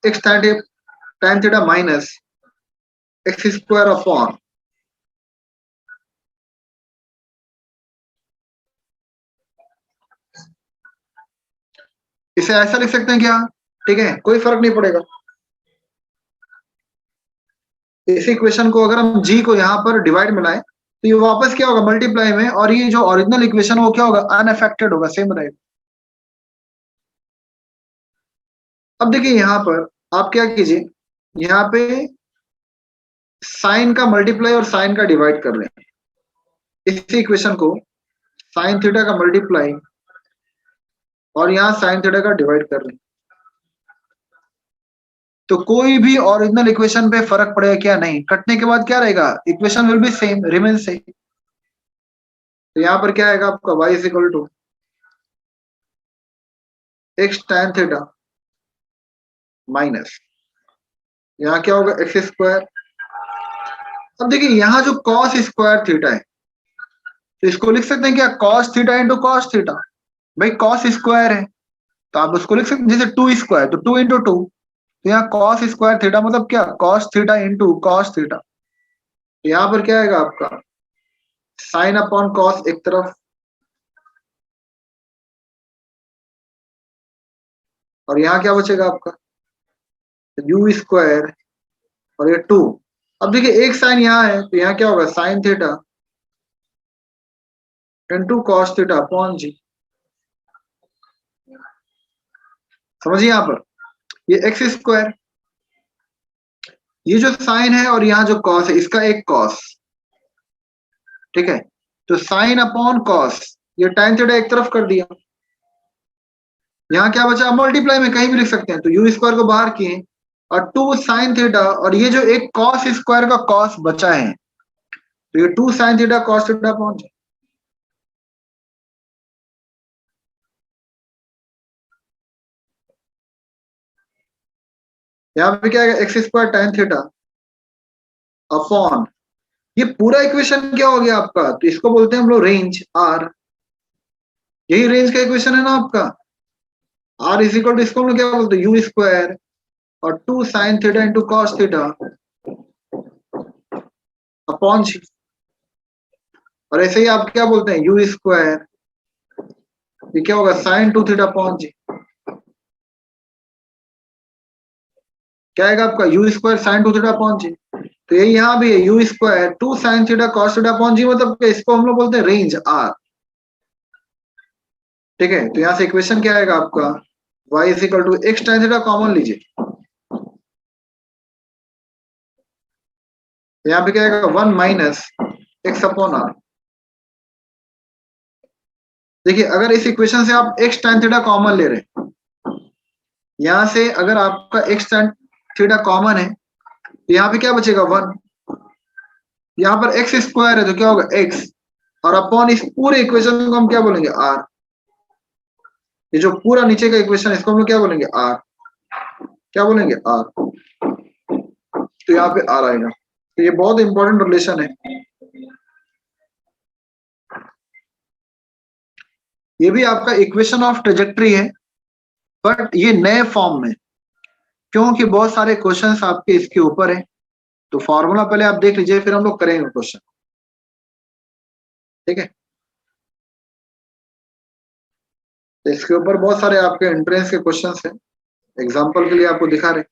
x tan theta minus x square upon इसे ऐसा लिख सकते हैं क्या, ठीक है, कोई फर्क नहीं पड़ेगा। इस इक्वेशन को अगर हम g को यहाँ पर डिवाइड में लाएं तो ये वापस क्या होगा, मल्टीप्लाई में, और ये जो ओरिजिनल इक्वेशन वो क्या होगा, अनअफेक्टेड होगा, सेम रहेगा। अब देखिए यहाँ पर आप क्या कीजिए, यहाँ पे साइन का मल्टीप्लाई और साइन का डिवाइड कर रहे हैं। इस इक्वेशन को साइन थीटा का मल्टीप्लाई और यहाँ साइन थीटा का डिवाइड कर रहे हैं, तो कोई भी ओरिजिनल इक्वेशन पे फर्क पड़ेगा क्या, नहीं, कटने के बाद क्या रहेगा, equation will be same, remain same. तो यहाँ पर क्या आएगा आपका y is equal to x tan theta minus यहाँ क्या होगा एक्स स्क्वायर। अब देखिए यहाँ जो cos स्क्वायर थीटा है तो इसको लिख सकते हैं क्या, cos theta into cos theta. भाई cos स्क्वायर है तो आप उसको लिख सकते हैं जैसे 2 स्क्वायर तो 2 इंटू 2, तो यहाँ cos स्क्वायर थीटा मतलब क्या, cos theta into cos theta. तो यहाँ पर क्या आएगा आपका साइन अपॉन cos एक तरफ और यहाँ क्या बचेगा आपका u स्क्वायर और ये 2। अब देखिए एक साइन यहाँ है तो यहाँ क्या होगा sine theta into cos theta upon g. समझिए यहाँ पर ये एक्स स्क्वायर, ये जो साइन है और यहाँ जो कॉस है इसका एक कॉस, ठीक है, तो साइन अपॉन कॉस, ये टाइन थीटा एक तरफ कर दिया, यहाँ क्या बचा मल्टीप्लाई में कहीं भी लिख सकते हैं, तो यू स्क्वायर को बाहर किए और 2 साइन थीटा और ये जो एक कॉस स्क्वायर का कॉस बचा है तो ये 2 sine theta cos theta upon g. यहाँ पे क्या आएगा x square tan theta upon, ये पूरा इक्वेशन क्या हो गया आपका, तो इसको बोलते हैं हम लोग रेंज आर। यही रेंज का इक्वेशन है ना आपका, आर इज इक्वल टू इसको हम लोग क्या बोलते हैं यू स्क्वायर और 2 sine theta into cos theta upon g. और ऐसे ही आप क्या बोलते हैं यू स्क्वायर, ये क्या होगा साइन 2 थीटा अपॉन जी। क्या आएगा आपका u square sine 2 theta upon जी। तो ये यहाँ भी है you square 2 sine theta cos theta upon जी, मतलब इसको हम लोग बोलते हैं रेंज आर, ठीक है। तो यहाँ से इक्वेशन क्या आएगा आपका y is equal to x tan theta common लीजिए, यहाँ पे क्या आएगा 1 माइनस एक्स अपॉन आर। देखिए अगर इस इक्वेशन से आप x tan थीटा कॉमन ले रहे हैं, यहां से अगर आपका x tan थीटा कॉमन है तो यहाँ पे क्या बचेगा 1, यहाँ पर एक्स स्क्वायर है तो क्या होगा x और अपॉन इस पूरे इक्वेशन को हम क्या बोलेंगे r। ये जो पूरा नीचे का इक्वेशन है इसको हम लोग क्या बोलेंगे r, क्या बोलेंगे r। तो यहाँ पे r आएगा, तो ये बहुत इंपॉर्टेंट रिलेशन है। ये भी आपका इक्वेशन ऑफ ट्रेजेक्ट्री है बट ये नए फॉर्म में, क्योंकि बहुत सारे क्वेश्चंस आपके इसके ऊपर है, तो फॉर्मूला पहले आप देख लीजिए फिर हम लोग करेंगे क्वेश्चन, ठीक है। तो इसके ऊपर बहुत सारे आपके एंट्रेंस के क्वेश्चंस हैं। एग्जाम्पल के लिए आपको दिखा रहे।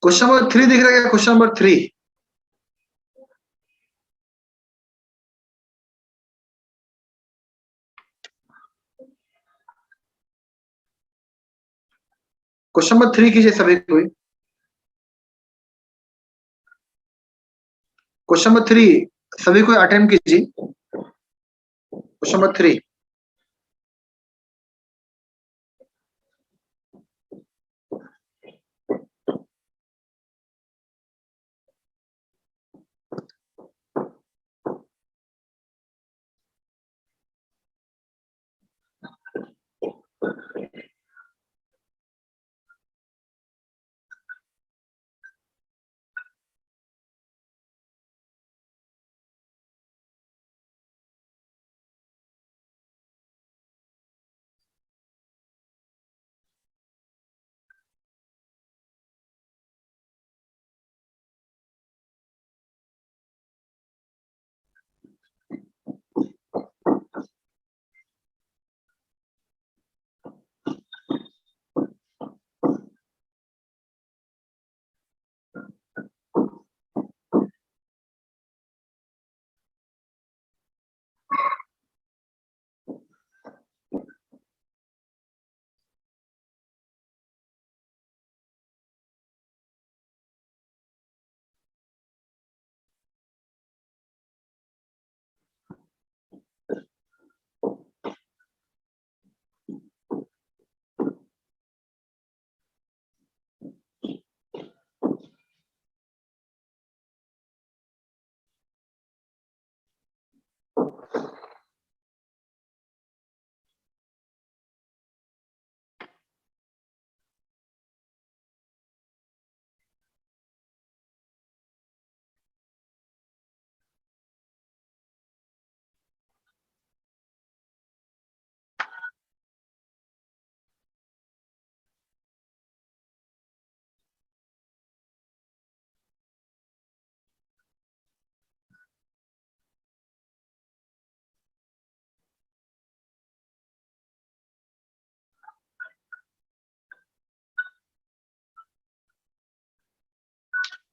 क्वेश्चन नंबर 3 दिख रहा है क्या? क्वेश्चन नंबर 3, क्वेश्चन नंबर 3 कीजिए सभी कोई। क्वेश्चन नंबर 3 सभी कोई अटेम्प्ट कीजिए। Question number 3।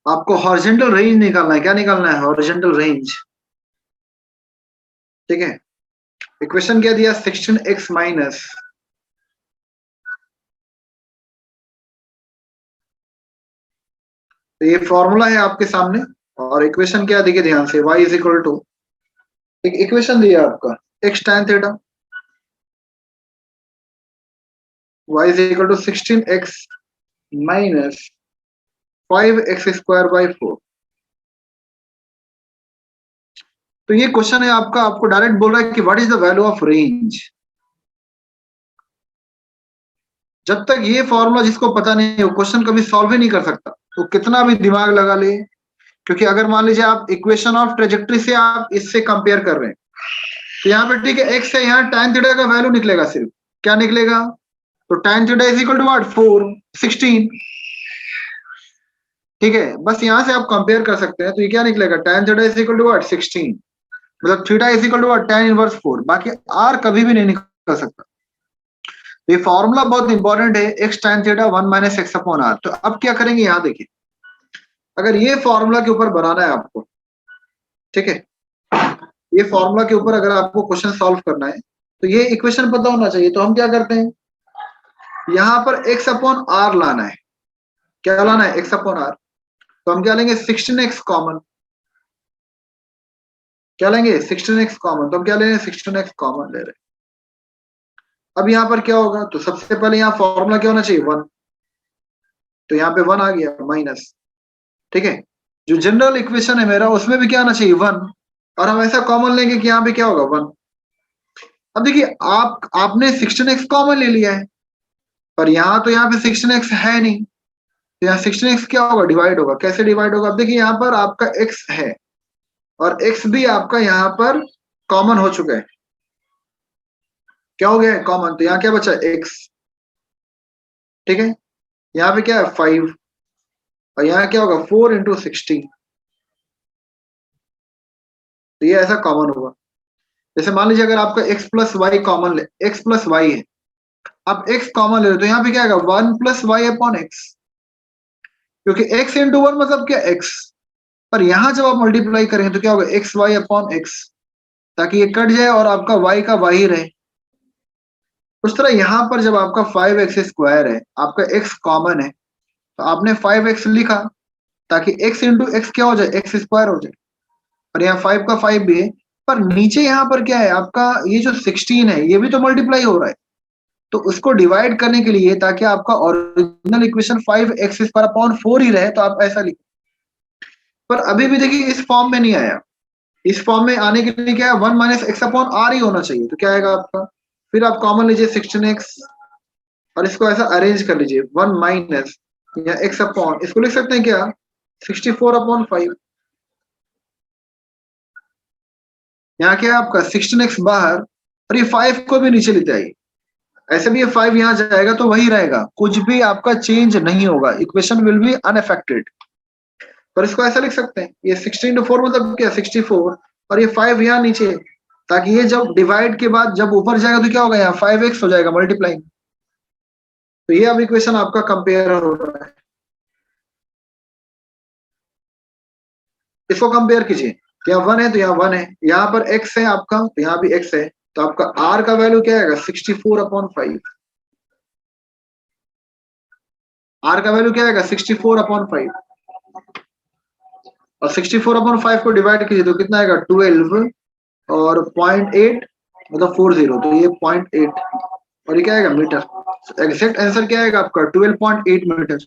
आपको हॉरिजॉन्टल रेंज निकालना है। क्या निकालना है? Horizontal range. ठीक है, इक्वेशन क्या दिया? 16x माइनस, तो ये फॉर्मूला है आपके सामने। और इक्वेशन क्या देखिए ध्यान से, y इज इक्वल टू, एक इक्वेशन दिया आपका x tan theta, y is equal to 16x minus 5x square by 4। तो ये क्वेश्चन है आपका, आपको डायरेक्ट बोल रहा है कि what is the value of range. जब तक ये फॉर्मूला जिसको पता नहीं, वो क्वेश्चन कभी सॉल्व ही नहीं कर सकता, तो कितना भी दिमाग लगा ले। क्योंकि अगर मान लीजिए आप इक्वेशन ऑफ ट्रेजेक्ट्री से आप इससे कंपेयर कर रहे हैं, तो यहाँ पे ठीक है एक्स है, यहाँ tan थीटा का वैल्यू निकलेगा सिर्फ। क्या निकलेगा? तो tan theta is equal to what? 4 16। ठीक है, बस यहाँ से आप कंपेयर कर सकते हैं। तो ये क्या निकलेगा? tan theta is equal to what? 16। मतलब theta is equal to what? tan inverse 4। बाकी आर कभी भी नहीं निकल सकता। ये फॉर्मूला बहुत इंपॉर्टेंट है, x tan theta 1 minus x upon r. तो अब क्या करेंगे, यहाँ देखिए, अगर ये फॉर्मूला के ऊपर बनाना है आपको, ठीक है, ये फॉर्मूला के ऊपर अगर आपको क्वेश्चन सॉल्व करना है, तो ये इक्वेशन पता होना चाहिए। तो हम क्या करते हैं, यहाँ पर x अपॉन आर लाना है। क्या लाना है? x upon r. तो हम क्या लेंगे? 16x common. क्या लेंगे? 16x common. तो हम क्या ले रहे हैं? 16x कॉमन ले रहे हैं। अब यहाँ पर क्या होगा? तो सबसे पहले यहाँ फॉर्मूला क्या होना चाहिए? 1। तो यहाँ पे 1 आ गया माइनस। ठीक है, जो जनरल इक्वेशन है मेरा, उसमें भी क्या आना चाहिए? 1। और हम ऐसा कॉमन लेंगे कि यहाँ पे क्या होगा? 1। अब देखिए, आपने 16x कॉमन ले लिया है, पर यहाँ तो यहाँ पे 16x है नहीं। तो यहाँ 16x क्या होगा? डिवाइड होगा। कैसे डिवाइड होगा? अब देखिए, यहाँ पर आपका x है और x भी आपका यहाँ पर कॉमन हो चुका है। क्या हो गया है? कॉमन। तो यहाँ क्या बचा? x। ठीक है, यहाँ पे क्या है? 5। और यहाँ क्या होगा? 4 इंटू 16। तो ये ऐसा कॉमन होगा। जैसे मान लीजिए अगर आपका x प्लस वाई कॉमन ले, x प्लस वाई है, आप x कॉमन ले रहे हो तो यहाँ पे क्या आएगा 1 प्लस वाई अपॉन एक्स, क्योंकि x इंटू वन मतलब क्या x, पर यहां जब आप मल्टीप्लाई करेंगे तो क्या होगा एक्स वाई अपॉन एक्स, ताकि ये कट जाए और आपका y का y ही रहे। उस तरह यहां पर जब आपका 5x स्क्वायर है, आपका x कॉमन है, तो आपने 5x लिखा ताकि x इंटू एक्स क्या हो जाए एक्स स्क्वायर हो जाए, और यहाँ 5 का 5 भी है, पर नीचे यहाँ पर क्या है आपका ये जो 16 है ये भी तो मल्टीप्लाई हो रहा है, तो उसको डिवाइड करने के लिए ताकि आपका original equation 5x square upon 4 ही रहे, तो आप ऐसा लिखो। पर अभी भी देखिए इस फॉर्म में नहीं आया, इस फॉर्म में आने के लिए क्या है 1 माइनस एक्स अपॉन आर ही होना चाहिए, तो क्या आएगा आपका, फिर आप कॉमन लीजिए 16x और इसको ऐसा अरेंज कर लीजिए 1 माइनस या एक्स अपॉन, इसको लिख सकते हैं क्या 64 अपॉन 5, यहाँ क्या है आपका 16x बाहर और ये 5 को भी नीचे लेते आइए, ऐसे भी ये 5 यहाँ जाएगा तो वही रहेगा, कुछ भी आपका चेंज नहीं होगा, इक्वेशन विल बी अनअफेक्टेड। पर इसको ऐसा लिख सकते हैं ये 16 to 4 मतलब क्या 64 और ये 5 यहाँ नीचे, ताकि ये जब डिवाइड के बाद जब ऊपर जाएगा तो क्या होगा यहाँ 5x हो जाएगा मल्टीप्लाइंग। तो ये अब इक्वेशन आपका कंपेयर हो रहा है, इसको कंपेयर कीजिए, तो यहाँ 1 है तो यहाँ 1 है, यहाँ पर x है आपका तो यहाँ भी x है, तो आपका r का वैल्यू क्या आएगा 64 अपॉन 5, r का वैल्यू क्या आएगा 64 अपॉन 5, और 64 अपॉन 5 को डिवाइड कीजिए तो कितना आएगा 12 और 0.8 मतलब 40, तो ये 0.8 और ये क्या आएगा मीटर, एग्जैक्ट आंसर क्या आएगा आपका 12.8 मीटर,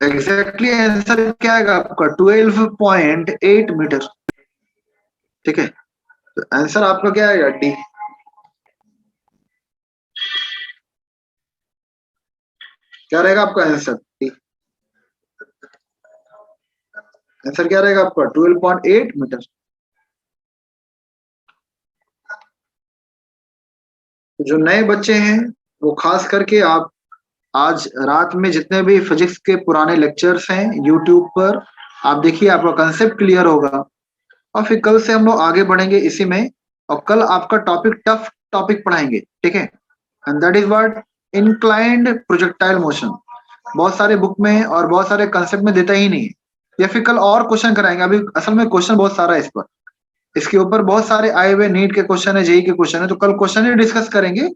एग्जैक्टली आंसर क्या आएगा आपका 12.8 मीटर। ठीक है, तो आंसर आपका क्या आएगा डी। क्या रहेगा आपका आंसर डी, आंसर क्या रहेगा आपका 12.8 मीटर। तो जो नए बच्चे हैं वो खास करके आप आज रात में जितने भी फिजिक्स के पुराने लेक्चर्स हैं यूट्यूब पर आप देखिए, आपका कंसेप्ट क्लियर होगा, और फिर कल से हम लोग आगे बढ़ेंगे इसी में, और कल आपका टॉपिक टफ टॉपिक पढ़ाएंगे, ठीक है, and that is what inclined projectile motion. बहुत सारे बुक में और बहुत सारे कंसेप्ट में देता ही नहीं है, या फिर कल और क्वेश्चन कराएंगे, अभी असल में क्वेश्चन बहुत सारा है इस पर, इसके ऊपर बहुत सारे आए हुए नीट के क्वेश्चन है, जेई के क्वेश्चन है, तो कल क्वेश्चन ही डिस्कस करेंगे।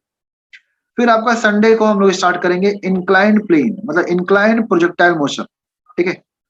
फिर आपका संडे को हम लोग स्टार्ट करेंगे इंक्लाइंड प्लेन मतलब इंक्लाइंड प्रोजेक्टाइल मोशन, ठीक है।